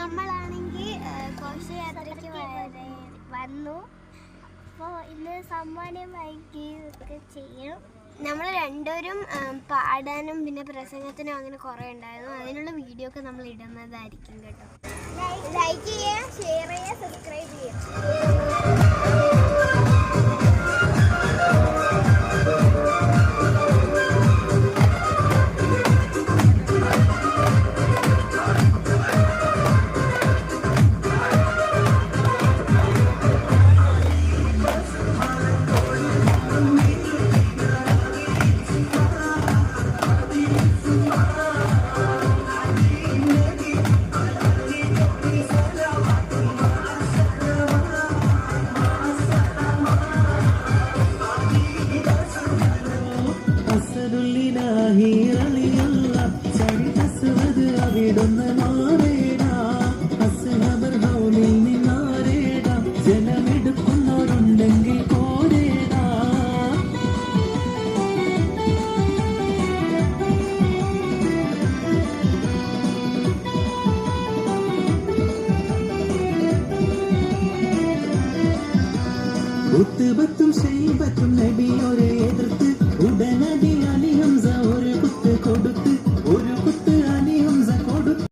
നമ്മളാണെങ്കിൽ ഘോഷയാത്രയ്ക്ക് വന്നു. അപ്പോൾ ഇന്ന് സമ്മാനം വാങ്ങിക്കുകയൊക്കെ ചെയ്യും. നമ്മൾ രണ്ടുപേരും പാടാനും പിന്നെ പ്രസംഗത്തിനും അങ്ങനെ കുറേ ഉണ്ടായിരുന്നു. അതിനുള്ള വീഡിയോ ഒക്കെ നമ്മൾ ഇടുന്നതായിരിക്കും കേട്ടോ. ലൈക്ക് ചെയ്യുക, ഷെയർ ചെയ്യുക, സബ്സ്ക്രൈബ് ചെയ്യുക. ബത്തും ശൈബത്തും നബിയോരെ എതിർത്ത് ഉടനടി